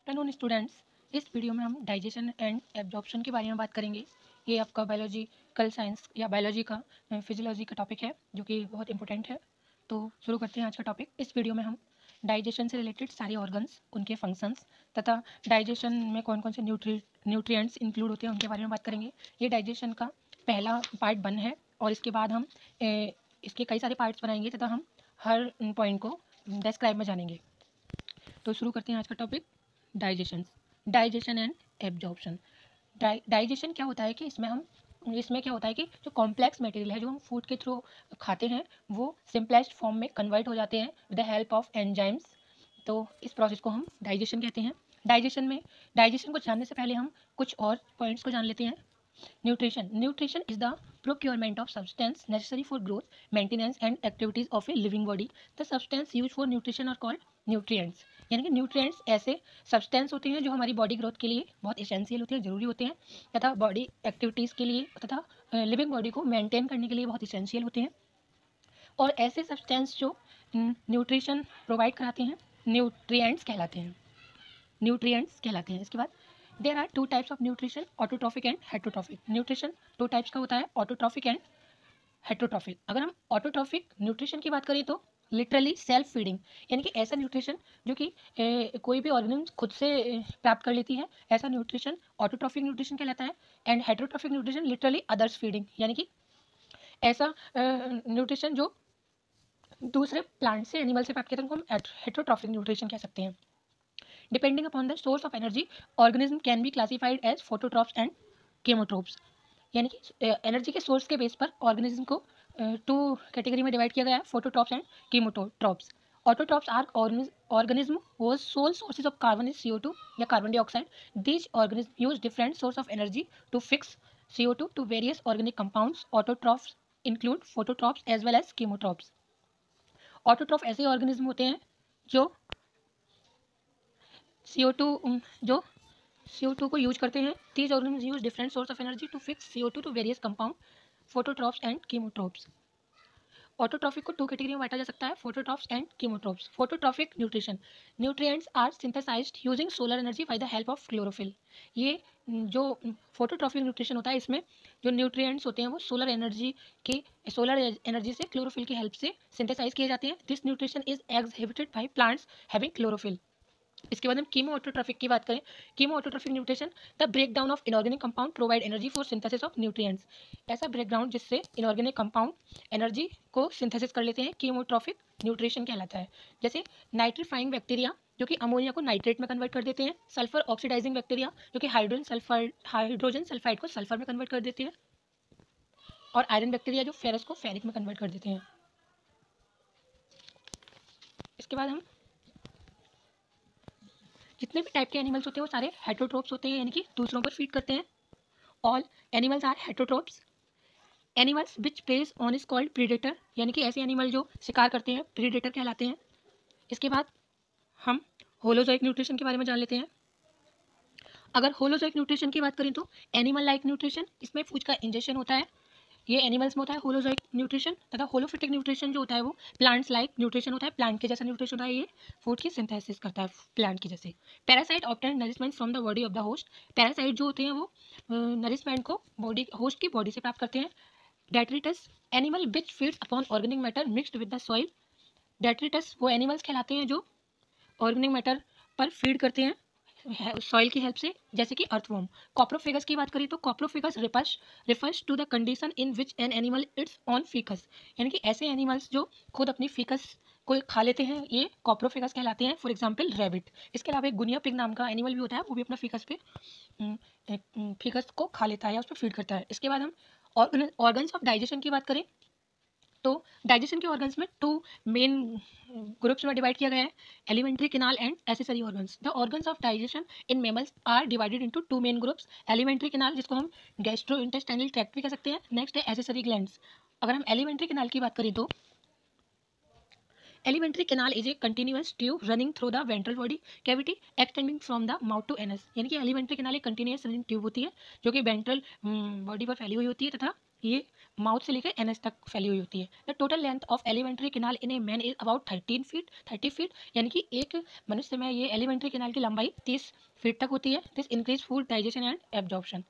Afternoon students. इस video में हम डाइजेशन एंड एब्जॉर्प्शन के बारे में बात करेंगे। ये आपका बायोलॉजिकल साइंस या बायोलॉजी का फिजियोलॉजी का टॉपिक है जो कि बहुत इंपॉर्टेंट है। तो शुरू करते हैं आज का टॉपिक। इस वीडियो में हम डाइजेशन से रिलेटेड सारे ऑर्गन्स, उनके फंक्शंस तथा डाइजेशन में कौन कौन से न्यूट्रिएंट्स इंक्लूड होते हैं उनके बारे में बात करेंगे। ये डाइजेशन का पहला पार्ट 1 है और इसके बाद हम इसके कई सारे पार्ट्स बनाएंगे तथा हम हर पॉइंट को डिस्क्राइब में जानेंगे। तो शुरू करते हैं आज का topic, digestion and absorption. Digestion क्या होता है कि इसमें क्या होता है कि जो कॉम्प्लेक्स मटेरियल है जो हम फूड के थ्रू खाते हैं वो सिंपलेस्ट फॉर्म में कन्वर्ट हो जाते हैं with the help of enzymes. तो इस प्रोसेस को हम डाइजेशन कहते हैं। डाइजेशन को जानने से पहले हम कुछ और पॉइंट्स को जान लेते हैं। Nutrition is the procurement of substance necessary for growth, maintenance and activities of a living body. The substance used for nutrition are called nutrients. यानी कि न्यूट्रिएंट्स ऐसे सब्सटेंस होते हैं जो हमारी बॉडी ग्रोथ के लिए बहुत एसेंशियल होते हैं, ज़रूरी होते हैं तथा बॉडी एक्टिविटीज़ के लिए तथा लिविंग बॉडी को मेंटेन करने के लिए बहुत एसेंशियल होते हैं। और ऐसे सब्सटेंस जो न्यूट्रिशन प्रोवाइड कराते हैं न्यूट्रिएंट्स कहलाते हैं। इसके बाद there are 2 types of nutrition, autotrophic and heterotrophic. Nutrition 2 types का होता है, ऑटोट्रॉफिक एंड हेटरोट्रॉफिक। अगर हम ऑटोट्रॉफिक न्यूट्रिशन की बात करें तो लिटरली सेल्फ फीडिंग, यानी कि ऐसा न्यूट्रिशन जो कि कोई भी ऑर्गेनिज्म खुद से प्राप्त कर लेती है, ऐसा न्यूट्रिशन ऑटोट्रॉफिक न्यूट्रिशन कहलाता है। And heterotrophic nutrition literally others feeding, यानी कि ऐसा न्यूट्रिशन जो दूसरे प्लांट से, एनिमल से प्राप्त किया था, उनको हम हेटरोट्रॉफिक न्यूट्रिशन कह सकते हैं। Depending upon the source of energy, organism can be classified as phototrophs and chemotrophs. यानी कि एनर्जी के सोर्स के बेस पर ऑर्गेनिज्म को 2 कैटेगरी में डिवाइड किया गया है, phototrophs and chemotrophs. Autotrophs are organism whose sole sources of carbon is CO2 या carbon dioxide. These organisms use different source of energy to fix CO2 to various organic compounds. Autotrophs include phototrophs as well as chemotrophs. Autotroph ऐसे organism होते हैं जो CO2 को use करते हैं। These organisms use different source of energy to fix CO2 to various compound, phototrophs and chemotrophs. Autotrophic को 2 category में बांटा जा सकता है, phototrophs and chemotrophs. Phototrophic nutrition, nutrients are synthesised using solar energy by the help of chlorophyll. ये जो phototrophic nutrition होता है, इसमें जो न्यूट्रिएंट्स होते हैं वो सोलर एनर्जी से क्लोरोफिल की हेल्प से सिंथेसाइज किए जाते हैं। This nutrition is exhibited by plants having chlorophyll. इसके बाद हम कीमो ऑटोट्रॉफिक की बात करें। Chemo autotrophic nutrition, the breakdown of inorganic compound provide energy for synthesis of nutrients. ऐसा ब्रेकडाउन जिससे इनऑर्गेनिक कंपाउंड एनर्जी को सिंथेसिस कर लेते हैं, कीमोट्रॉफिक न्यूट्रिशन कहलाता है। जैसे नाइट्रीफाइंग बैक्टीरिया जो कि अमोनिया को नाइट्रेट में कन्वर्ट कर देते हैं, सल्फर ऑक्सीडाइजिंग बैक्टीरिया जो कि हाइड्रोजन सल्फाइड को सल्फर में कन्वर्ट कर देते हैं, और आयरन बैक्टीरिया जो फेरस को फेरिक में कन्वर्ट कर देते हैं। इसके बाद हम जितने भी टाइप के एनिमल्स होते हैं वो सारे हेटरोट्रोप्स होते हैं, यानी कि दूसरों पर फीड करते हैं। All animals are heterotrophs. Animals which preys on is called predator, यानी कि ऐसे एनिमल जो शिकार करते हैं प्रीडेटर कहलाते हैं। इसके बाद हम होलोजोइक न्यूट्रिशन के बारे में जान लेते हैं। अगर होलोजोइक न्यूट्रिशन की बात करें तो एनिमल लाइक न्यूट्रिशन, इसमें फूड का इंजेक्शन होता है, ये एनिमल्स में होता है होलोजोइक न्यूट्रिशन। तथा होलोफिटिक न्यूट्रिशन जो होता है वो प्लांट्स लाइक न्यूट्रिशन होता है, प्लांट के जैसा न्यूट्रिशन होता है, ये फूड की सिंथेसिस करता है प्लांट के जैसे। Parasite obtain nourishment from the body of the host. Parasite जो होते हैं वो नरिशमेंट को होस्ट की बॉडी से प्राप्त करते हैं। Detritus, animal which feeds upon organic matter mixed with the soil. Detritus वो एनिमल्स कहलाते हैं जो ऑर्गेनिक मैटर पर फीड करते हैं सॉइल की हेल्प से, जैसे कि अर्थवॉर्म। कॉप्रोफेगस की बात करें तो coprophagous refers to the condition in which an animal eats on faeces, यानी कि ऐसे एनिमल्स जो खुद अपनी फीकस को खा लेते हैं, ये कॉप्रोफेगस कहलाते हैं। For example rabbit. इसके अलावा एक गुनिया पिग नाम का एनिमल भी होता है, वो भी अपना फीकस को खा लेता है या उस पर फीड करता है। इसके बाद हम ऑर्गन्स ऑफ डाइजेशन की बात करें तो डाइजेशन के ऑर्गन्स में 2 मेन ग्रुप्स में डिवाइड किया गया है, alimentary canal and accessory organs. The organs of digestion in mammals are divided into 2 main groups, alimentary canal जिसको हम गैस्ट्रोइंटेस्टाइनल ट्रैक्ट भी कह सकते हैं, नेक्स्ट है एसेसरी ग्लैंड्स। अगर हम एलिमेंट्री कैनाल की बात करें तो alimentary canal is a continuous tube running through the ventral body cavity extending from the mouth to anus, यानी कि एलिमेंट्री कैनाल एक कंटिन्यूअस रनिंग ट्यूब होती है जो कि वेंट्रल बॉडी पर फैली हुई होती है तथा ये माउथ से लेकर एनएस तक फैली हुई होती है। The total length of alimentary canal in a man is about 30 feet, यानी कि एक मनुष्य में ये एलिमेंट्री कैनाल की लंबाई 30 फीट तक होती है। This increase food digestion and absorption.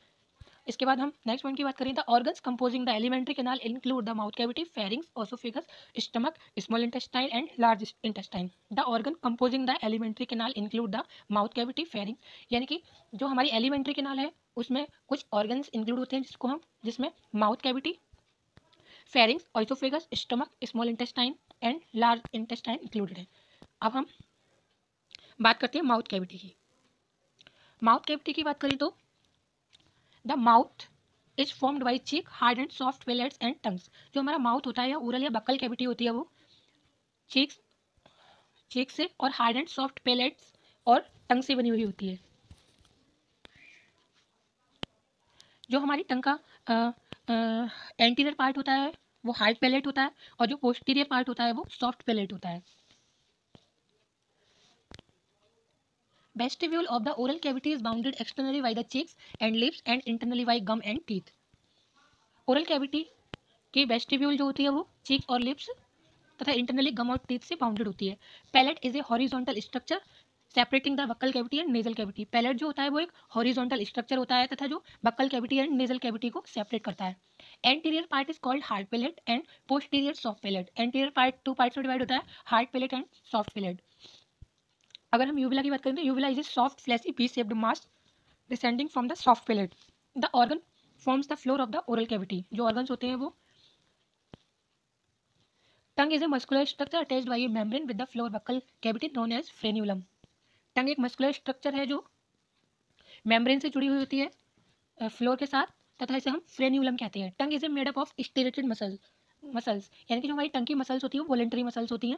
इसके बाद हम नेक्स्ट पॉइंट की बात करें, the organs composing the alimentary canal include the mouth cavity, pharynx, oesophagus, stomach, small intestine and large intestine. The organ composing the alimentary canal include the mouth cavity, pharynx, यानी कि जो हमारी alimentary canal है उसमें कुछ organs include होते हैं जिसमें mouth cavity, pharynx, oesophagus, stomach, small intestine and large intestine included है। अब हम बात करते हैं माउथ कैविटी की। माउथ कैविटी की बात करें तो the mouth is formed by cheek, hard and soft palates and tongues. जो हमारा माउथ होता है या ओरल या बक्कल कैविटी होती है वो चीक से और हार्ड एंड सॉफ्ट पैलेट्स और टंग से बनी हुई होती है। जो हमारी टंग का एंटीरियर पार्ट होता है वो हार्ड पैलेट होता है और जो पोस्टीरियर पार्ट होता है वो सॉफ्ट पैलेट होता है। Vestibule of the oral cavity is bounded externally by the cheeks and lips and internally by gum and teeth. Oral cavity की वेस्टिब्यूल जो होती है वो चीक्स और लिप्स तथा इंटरनली गम और टीथ से बाउंडेड होती है। Palate is a horizontal structure separating the buccal cavity and nasal cavity. Palate जो होता है वो एक हॉरिजॉन्टल स्ट्रक्चर होता है तथा जो buccal cavity and nasal cavity को सेपरेट करता है। Anterior part is called hard palate and posterior soft palate. Anterior part 2 parts में डिवाइड होता है, hard palate and soft palate. अगर हम यूविला की बात करें तो uvula is a soft fleshy P shaped mass descending from the soft palate. The organ forms the floor of the oral cavity. जो ऑर्गन्स होते हैं वो टंग is a muscular structure attached by a membrane with the floor buccal cavity known as frenulum. Tongue एक muscular structure है जो membrane से जुड़ी हुई होती है फ्लोर के साथ तथा इसे हम फ्रेन्यूलम कहते हैं। Tongue is a made up of striated muscles, यानी कि जो हमारी टंग की मसल्स होती है वो वॉलेंटरी मसल्स होती हैं।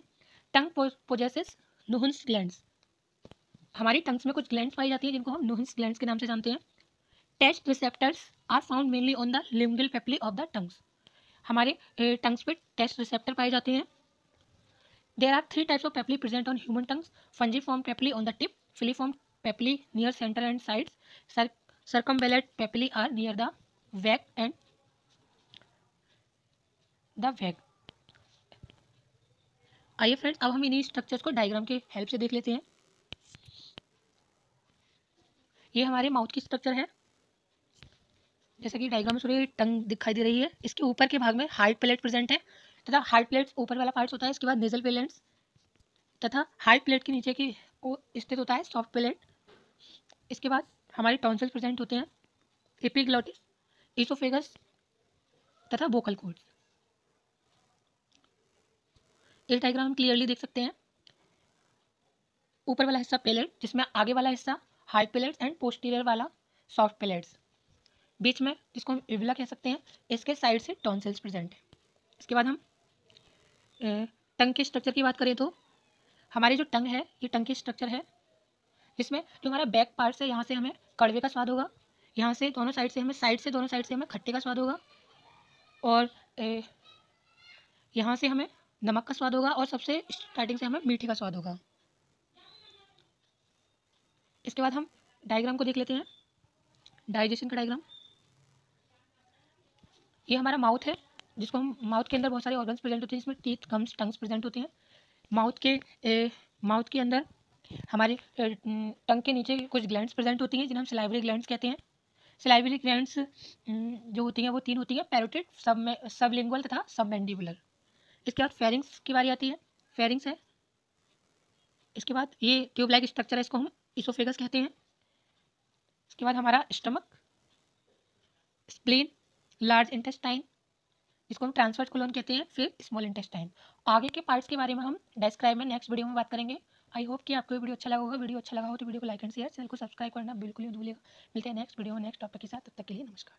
टंग पोजेसेस नुहन्स ग्लैंड्स। हमारी टंग्स में कुछ ग्लैंड्स पाई जाती हैं जिनको हम नुहन्स ग्लैंड्स के नाम से जानते हैं। Taste receptors are found mainly on the lingual papillae of the tongues. हमारे टंग्स पे टेस्ट रिसेप्टर पाए जाते हैं। There are 3 types of papillae present on human tongues, fungiform papillae on the tip, filiform papillae near centre and sides, circumvallate papillae are near the vague and the vague. आइए friends अब हम इन्हीं structures को diagram के help से देख लेते हैं। ये हमारे माउथ की स्ट्रक्चर है, जैसा कि डायग्राम में थोड़ी टंग दिखाई दे रही है। इसके ऊपर के भाग में हार्ड पैलेट प्रेजेंट है तथा हार्ड प्लेट ऊपर वाला पार्ट होता है। इसके बाद नेजल पैलेट्स तथा हार्ड प्लेट के नीचे की स्थित होता है सॉफ्ट पैलेट। इसके बाद हमारे टॉन्सिल्स प्रेजेंट होते हैं, एपिग्लॉटिस, इसोफेगस तथा वोकल कॉर्ड्स। इस डायग्राम हम क्लियरली देख सकते हैं। ऊपर वाला हिस्सा पैलेट जिसमें आगे वाला हिस्सा हार्ड पैलेट्स एंड पोस्टीरियर वाला सॉफ्ट पैलेट्स, बीच में जिसको हम यूविला कह सकते हैं, इसके साइड से टॉन्सिल्स प्रेजेंट है। इसके बाद हम टंग के स्ट्रक्चर की बात करें तो हमारी जो टंग है ये टंग की स्ट्रक्चर है जिसमें जो हमारा बैक पार्ट है यहाँ से हमें कड़वे का स्वाद होगा, यहाँ से दोनों साइड से हमें खट्टे का स्वाद होगा और यहाँ से हमें नमक का स्वाद होगा और सबसे स्टार्टिंग से हमें मीठे का स्वाद होगा। इसके बाद हम डायग्राम को देख लेते हैं, डाइजेशन का डायग्राम। ये हमारा माउथ है जिसको हम माउथ के अंदर बहुत सारे ऑर्गन्स प्रेजेंट होते हैं जिसमें टीथ, गम्स, टंग्स प्रेजेंट होते हैं। माउथ के अंदर हमारे टंग के नीचे कुछ ग्लैंड्स प्रेजेंट होती हैं जिन्हें हम सलाइवरी ग्लैंड्स कहते हैं। सलाइवरी ग्लैंड्स जो होती हैं वो 3 होती हैं, पैरोटिड, सबलिंगुअल तथा सबमैंडिबुलर। इसके बाद फेरिंग्स की बारी आती है, फेरिंग्स है। इसके बाद ये ट्यूब लाइक स्ट्रक्चर है, इसको हम इसोफेगस कहते हैं। इसके बाद हमारा स्टमक, स्प्लीन, लार्ज इंटेस्टाइन जिसको हम ट्रांसवर्स कोलोन कहते हैं, फिर स्मॉल इंटेस्टाइन। आगे के पार्ट्स के बारे में हम डिस्क्राइब में नेक्स्ट वीडियो में बात करेंगे। आई होप कि आपको वीडियो अच्छा लगा होगा। वीडियो अच्छा लगा हो तो वीडियो को लाइक एंड शेयर, चैनल को सब्सक्राइब करना बिल्कुल नहीं भूलिएगा। मिलते हैं नेक्स्ट वीडियो में नेक्स्ट टॉपिक के साथ, तब तक के लिए नमस्कार।